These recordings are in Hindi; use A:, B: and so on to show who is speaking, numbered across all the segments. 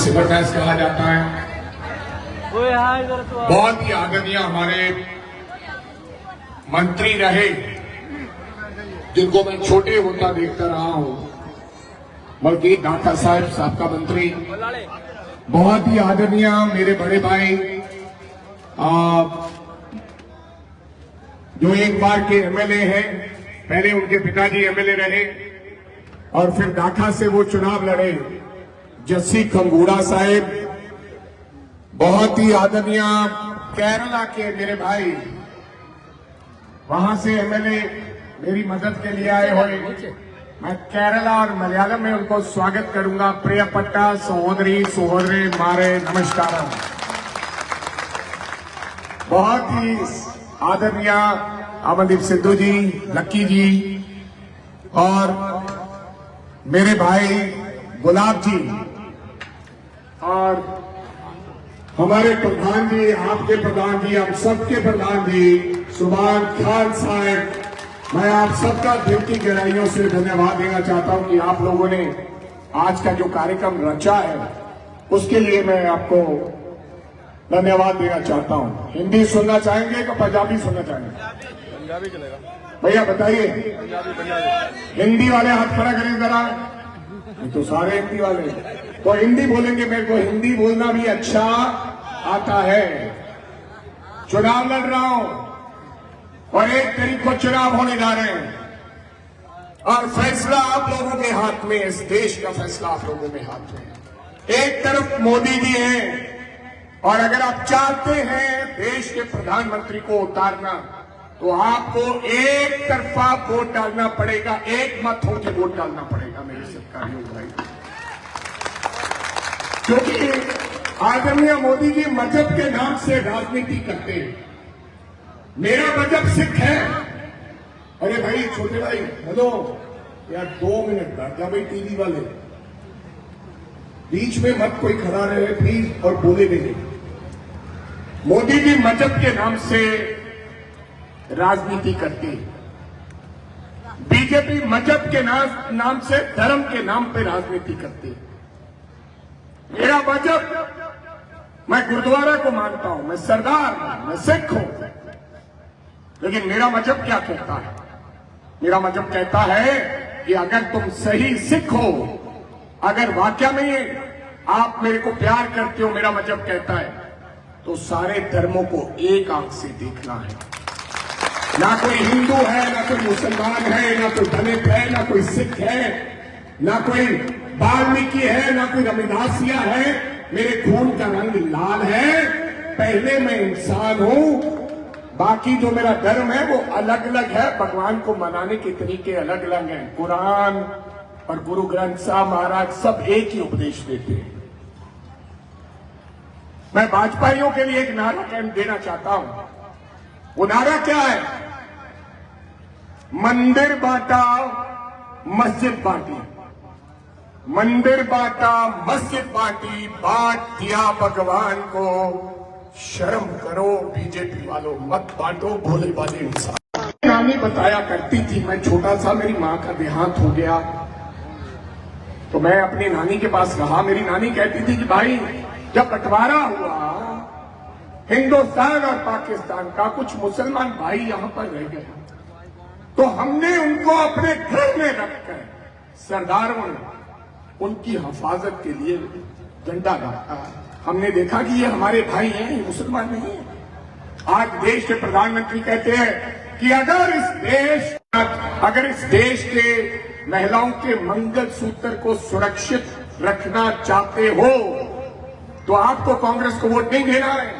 A: सिमरदास कहा जाता है। बहुत ही आदरणीय हमारे मंत्री रहे, जिनको मैं छोटे होता देखता रहा हूं, मलकीत दाता साहब साबका मंत्री, बहुत ही आदरणीय मेरे बड़े भाई जो एक बार के एमएलए हैं, पहले उनके पिताजी एमएलए रहे और फिर दाखा से वो चुनाव लड़े, जस्सी खंगूड़ा साहेब, बहुत ही आदरणीय केरला के मेरे भाई, वहां से एमएलए मेरी मदद के लिए आए हुए। मैं केरला और मलयालम में उनको स्वागत करूंगा। प्रियपट्टा सहोदरी सहोदरे मारे नमस्कार। बहुत ही आदरणीय अमनदीप सिद्धू जी, लक्की जी और मेरे भाई गुलाब जी और हमारे प्रधान जी, आपके प्रधान जी, हम सबके प्रधान जी सुभान खान साहब, मैं आप सबका दिल की गहराइयों से धन्यवाद देना चाहता हूं कि आप लोगों ने आज का जो कार्यक्रम रचा है उसके लिए मैं आपको धन्यवाद देना चाहता हूं। हिंदी सुनना चाहेंगे कि पंजाबी सुनना चाहेंगे?
B: पंजाबी चलेगा
A: भैया बताइए। हिंदी वाले हाथ खड़ा करें जरा। तो सारे हिंदी वाले तो हिंदी बोलेंगे। मेरे को हिंदी बोलना भी अच्छा आता है। चुनाव लड़ रहा हूं और 1 तारीख को चुनाव होने जा रहे हैं और फैसला आप लोगों के हाथ में, इस देश का फैसला आप लोगों के हाथ में है। एक तरफ मोदी जी हैं और अगर आप चाहते हैं देश के प्रधानमंत्री को उतारना तो आपको एक तरफा वोट डालना पड़ेगा, एक मत होकर वोट डालना पड़ेगा मेरे सरकारियों भाई, क्योंकि आदरणीय मोदी जी मजहब के नाम से राजनीति करते हैं। मेरा मजहब सिख है। अरे भाई छोटे भाई, हेलो यार 2 मिनट बैठ जा भाई, टीवी वाले बीच में मत कोई खड़ा रहे प्लीज और बोले भी नहीं। मोदी जी मजहब के नाम से राजनीति करती है। बीजेपी मजहब के नाम से, धर्म के नाम पे राजनीति करती है। मेरा मजहब, मैं गुरुद्वारा को मानता हूं, मैं सरदार हूं, मैं सिख हूं, लेकिन मेरा मजहब क्या कहता है? मेरा मजहब कहता है कि अगर तुम सही सिख हो, अगर वाकई में आप मेरे को प्यार करते हो, मेरा मजहब कहता है, तो सारे धर्मों को एक आंख से देखना है। ना कोई हिंदू है, ना कोई मुसलमान है, ना कोई दलित है, ना कोई सिख है, ना कोई वाल्मीकि है, ना कोई रविदासिया है। मेरे खून का रंग लाल है। पहले मैं इंसान हूं, बाकी जो मेरा धर्म है वो अलग अलग है। भगवान को मनाने के तरीके अलग अलग हैं। कुरान और गुरु ग्रंथ साहब महाराज सब एक ही उपदेश देते हैं। मैं भाजपाइयों के लिए एक नारा देना चाहता हूं। वो नारा क्या है? मंदिर बांटा, मस्जिद बांटी, मंदिर बांटा, मस्जिद बांटी, बांट दिया भगवान को। शर्म करो बीजेपी वालों, मत बांटो भोले भाले इंसान। नानी बताया करती थी, मैं छोटा सा, मेरी मां का देहांत हो गया तो मैं अपनी नानी के पास रहा। मेरी नानी कहती थी कि भाई जब बंटवारा हुआ हिंदुस्तान और पाकिस्तान का, कुछ मुसलमान भाई यहां पर रह गए तो हमने उनको अपने घर में रखकर सरदारों ने उनकी हिफाजत के लिए झंडा गाड़ा। हमने देखा कि ये हमारे भाई हैं, ये मुसलमान नहीं है। आज देश के प्रधानमंत्री कहते हैं कि अगर इस देश के महिलाओं के मंगलसूत्र को सुरक्षित रखना चाहते हो तो आपको कांग्रेस को वोट नहीं देना है।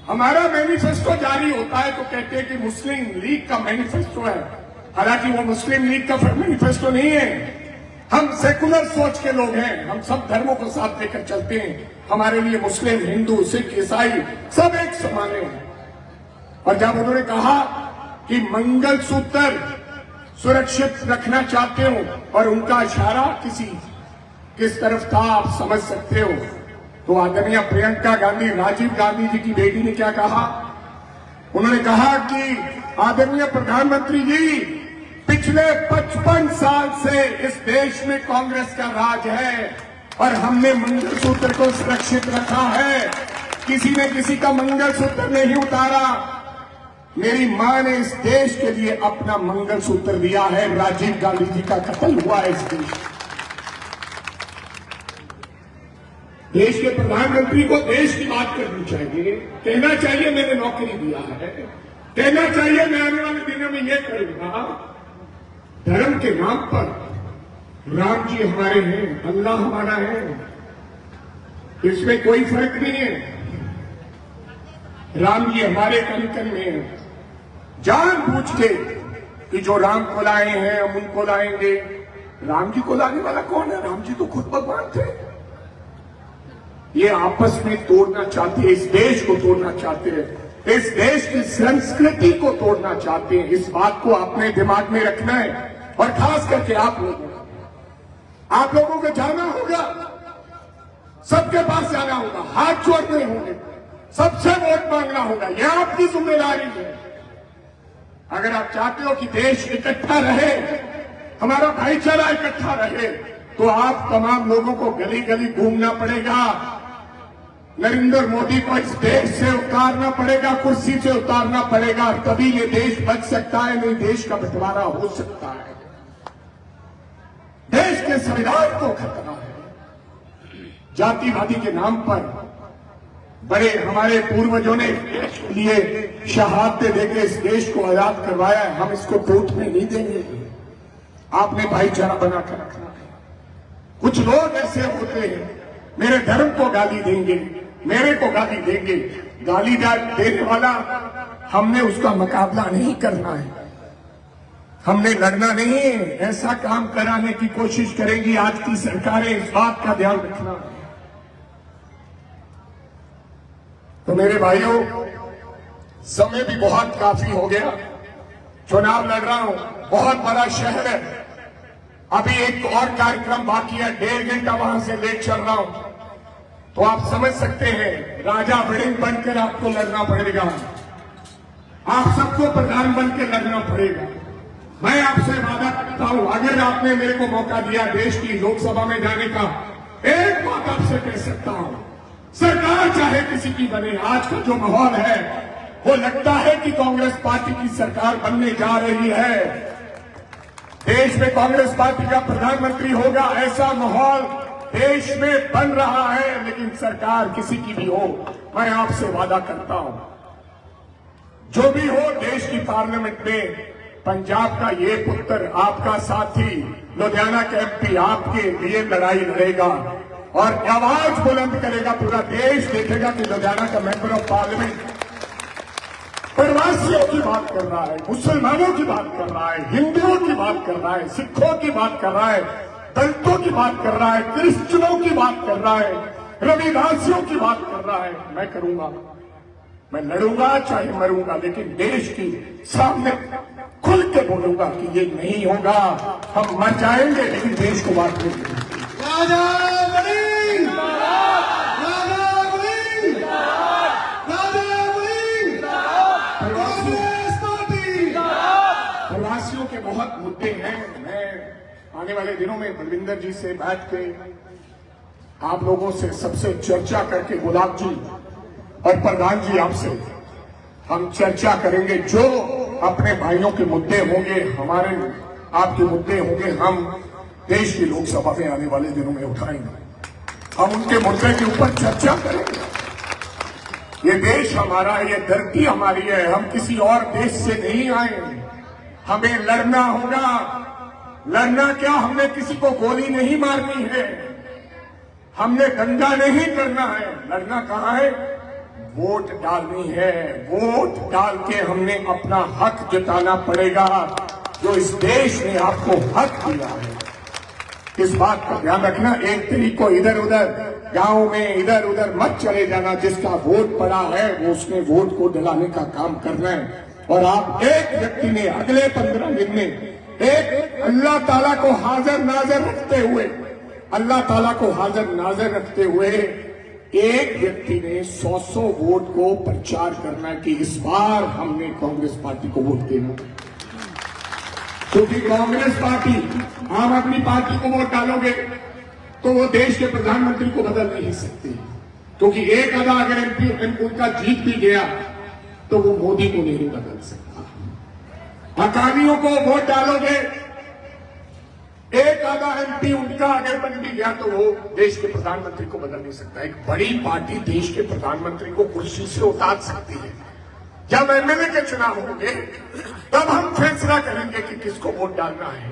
A: हमारा मैनिफेस्टो जारी होता है तो कहते हैं कि मुस्लिम लीग का मैनिफेस्टो है, हालांकि वो मुस्लिम लीग का मैनिफेस्टो नहीं है। हम सेकुलर सोच के लोग हैं, हम सब धर्मों को साथ लेकर चलते हैं। हमारे लिए मुस्लिम, हिंदू, सिख, ईसाई सब एक समान हैं। और जब उन्होंने कहा कि मंगलसूत्र सुरक्षित रखना चाहते हो और उनका इशारा किस तरफ था आप समझ सकते हो। तो आदरणीय प्रियंका गांधी, राजीव गांधी जी की बेटी ने क्या कहा? उन्होंने कहा कि आदरणीय प्रधानमंत्री जी, पिछले 55 साल से इस देश में कांग्रेस का राज है और हमने मंगलसूत्र को सुरक्षित रखा है। किसी ने किसी का मंगलसूत्र नहीं उतारा। मेरी मां ने इस देश के लिए अपना मंगलसूत्र दिया है। राजीव गांधी जी का कत्ल हुआ है इस देश। देश के प्रधानमंत्री को देश की बात करनी चाहिए, कहना चाहिए मैंने नौकरी दिया है, कहना चाहिए मैं आने वाले दिनों में ये करूंगा। धर्म के नाम पर राम जी हमारे हैं, अल्लाह हमारा है, इसमें कोई फर्क नहीं है। राम जी हमारे कण कण में है। जानबूझ के कि जो राम को लाए हैं हम उनको लाएंगे। राम जी को लाने वाला कौन है? राम जी तो खुद भगवान थे। ये आपस में तोड़ना चाहते हैं, इस देश को तोड़ना चाहते हैं, इस देश की संस्कृति को तोड़ना चाहते हैं। इस बात को अपने दिमाग में रखना है। और खास करके आप लोगों को जाना होगा, सबके पास जाना होगा, हाथ जोड़ने होंगे, सबसे वोट मांगना होगा। यह आपकी जिम्मेदारी है। अगर आप चाहते हो कि देश इकट्ठा रहे, हमारा भाईचारा इकट्ठा रहे, तो आप तमाम लोगों को गली गली घूमना पड़ेगा। नरेंद्र मोदी को इस देश से उतारना पड़ेगा, कुर्सी से उतारना पड़ेगा, तभी ये देश बच सकता है, नहीं देश का बंटवारा हो सकता है। देश के संविधान को खतरा है। जातिवादी के नाम पर बड़े हमारे पूर्वजों ने देश के लिए शहादतें देकर इस देश को आजाद करवाया है। हम इसको टूटने नहीं देंगे। आपने भाईचारा बनाकर रखना है। कुछ लोग ऐसे होते हैं, मेरे धर्म को गाली देंगे, मेरे को गाली देंगे। गाली देने वाला हमने उसका मुकाबला नहीं करना है, हमने लड़ना नहीं है। ऐसा काम कराने की कोशिश करेंगी आज की सरकारें, इस बात का ध्यान रखना है। तो मेरे भाइयों, समय भी बहुत काफी हो गया। चुनाव लड़ रहा हूं, बहुत बड़ा शहर है। अभी एक और कार्यक्रम बाकी है, 1.5 घंटा वहां से लेट चल रहा हूं। तो आप समझ सकते हैं, राजा वड़िंग बनकर आपको लड़ना पड़ेगा, आप सबको प्रधान बनकर लड़ना पड़ेगा। मैं आपसे वादा करता हूं, अगर आपने मेरे को मौका दिया देश की लोकसभा में जाने का, एक बात आपसे कह सकता हूं, सरकार चाहे किसी की बने, आज का जो माहौल है वो लगता है कि कांग्रेस पार्टी की सरकार बनने जा रही है। देश में कांग्रेस पार्टी का प्रधानमंत्री होगा, ऐसा माहौल देश में बन रहा है। लेकिन सरकार किसी की भी हो, मैं आपसे वादा करता हूं, जो भी हो, देश की पार्लियामेंट में पंजाब का ये पुत्र, आपका साथी, लुधियाना का एमपी आपके लिए लड़ाई लड़ेगा और आवाज बुलंद करेगा। पूरा देश देखेगा कि लुधियाना का मेंबर ऑफ पार्लियामेंट प्रवासियों की बात कर रहा है, मुसलमानों की बात कर रहा है, हिंदुओं की बात कर रहा है, सिखों की बात कर रहा है, दलितों की बात कर रहा है, क्रिश्चियनों की बात कर रहा है, रविदासियों की बात कर रहा है। मैं करूंगा, मैं लड़ूंगा, चाहे मरूंगा, लेकिन देश की सामने खुल के बोलूंगा कि ये नहीं होगा। हम मर जाएंगे लेकिन देश को बात नहीं देंगे।
B: राजा वड़िंग, राजा वड़िंग, राजा वड़िंग, कांग्रेस पार्टी।
A: प्रवासियों के बहुत मुद्दे हैं। मैं आने वाले दिनों में बलविंदर जी से बैठ के आप लोगों से सबसे चर्चा करके, गुलाब जी और प्रधान जी आपसे हम चर्चा करेंगे। जो अपने भाइयों के मुद्दे होंगे, हमारे आपके मुद्दे होंगे, हम देश की लोकसभा में आने वाले दिनों में उठाएंगे। हम उनके मुद्दे के ऊपर चर्चा करेंगे। ये देश हमारा है, ये धरती हमारी है, हम किसी और देश से नहीं आए। हमें लड़ना होगा। लड़ना क्या, हमने किसी को गोली नहीं मारनी है, हमने दंगा नहीं करना है। लड़ना कहां है? वोट डालनी है। वोट डाल के हमने अपना हक जताना पड़ेगा, जो इस देश ने आपको हक दिया है। इस बात का ध्यान रखना। एक तरीक को इधर उधर गांव में इधर उधर मत चले जाना। जिसका वोट पड़ा है वो उसने वोट को दिलाने का काम करना है। और आप एक व्यक्ति ने अगले 15 दिन में एक अल्लाह ताला को हाजिर नाजिर रखते हुए, अल्लाह ताला को हाजिर नाजिर रखते हुए एक व्यक्ति ने 100 वोट को प्रचार करना कि इस बार हमने कांग्रेस पार्टी को वोट देना। क्योंकि कांग्रेस पार्टी, आम आदमी पार्टी को वोट डालोगे तो वो देश के प्रधानमंत्री को बदल नहीं सकती, क्योंकि एक आधा अगर एमपी उनका जीत भी गया तो वो मोदी को नहीं बदल सकता। हकारियों को वोट डालोगे, एक आधा एमपी उनका अगर बन भी गया तो वो देश के प्रधानमंत्री को बदल नहीं सकता। एक बड़ी पार्टी देश के प्रधानमंत्री को कुर्सी से उतार सकती है। जब एमएलए के चुनाव होंगे तब हम फैसला करेंगे कि किसको वोट डालना है।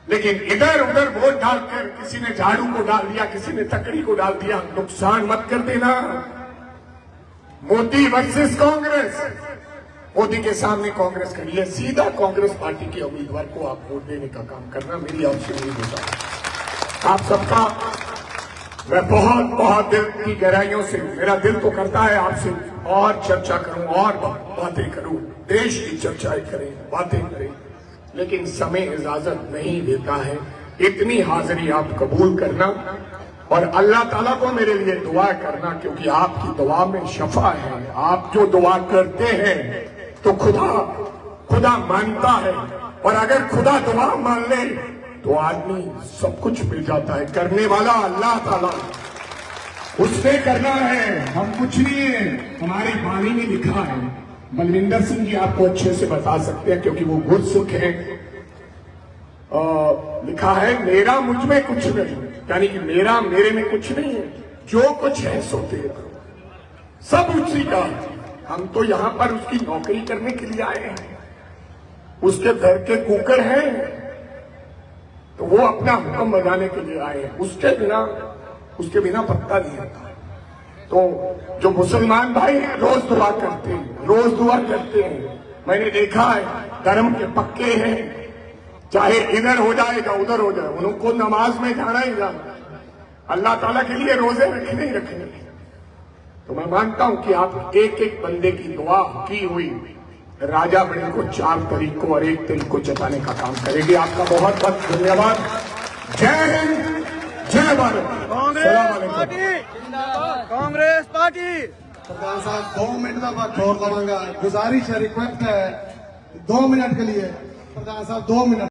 A: लेकिन इधर उधर वोट डालकर किसी ने झाड़ू को डाल दिया, किसी ने तकड़ी को डाल दिया, नुकसान मत कर देना। मोदी वर्सेस कांग्रेस, मोदी के सामने कांग्रेस खड़ी है, सीधा कांग्रेस पार्टी के उम्मीदवार को आप वोट देने का काम करना। मेरी आपसे उम्मीद होता आप सबका मैं बहुत बहुत दिल की गहराइयों से, मेरा दिल तो करता है आपसे और चर्चा करूं और बातें करूं, देश की चर्चाएं करें, बातें करें, लेकिन समय इजाजत नहीं देता है। इतनी हाजिरी आप कबूल करना और अल्लाह ताला को मेरे लिए दुआ करना, क्योंकि आपकी दुआ में शफा है। आप जो दुआ करते हैं तो खुदा मानता है, और अगर खुदा दुआ मान ले तो आदमी सब कुछ मिल जाता है। करने वाला अल्लाह ताला, उसने करना है, हम कुछ नहीं है। हमारी वाणी में लिखा है, बलविंदर सिंह जी आपको अच्छे से बता सकते हैं क्योंकि वो गुरसिख है। लिखा है, मेरा मुझ में कुछ नहीं, यानी कि मेरा मेरे में कुछ नहीं है, जो कुछ है सो तेरा, सब उसी का। हम तो यहां पर उसकी नौकरी करने के लिए आए हैं, उसके घर के कुकर हैं तो वो अपना हुक्म बजाने के लिए आए हैं, उसके बिना पत्ता नहीं आता। तो जो मुसलमान भाई हैं रोज दुआ करते हैं, रोज दुआ करते हैं। मैंने देखा है धर्म के पक्के हैं, चाहे इधर हो जाएगा उधर हो जाए, उनको नमाज में जाना ही जाना, अल्लाह ताला के लिए रोजे रखने ही रखने। तो मैं मानता हूं कि आप एक एक बंदे की दुआ की हुई राजा बने को 4 तारीख को और 1 तारीख को जताने का काम करेंगे। आपका बहुत बहुत धन्यवाद। जय हिंद, जय भारत।
C: कांग्रेस पार्टी।
B: प्रधान साहब 2 मिनट का मैं छोड़ दवांगा, गुजारिश है, रिक्वेस्ट है 2 मिनट के लिए। प्रधान साहब 2 मिनट।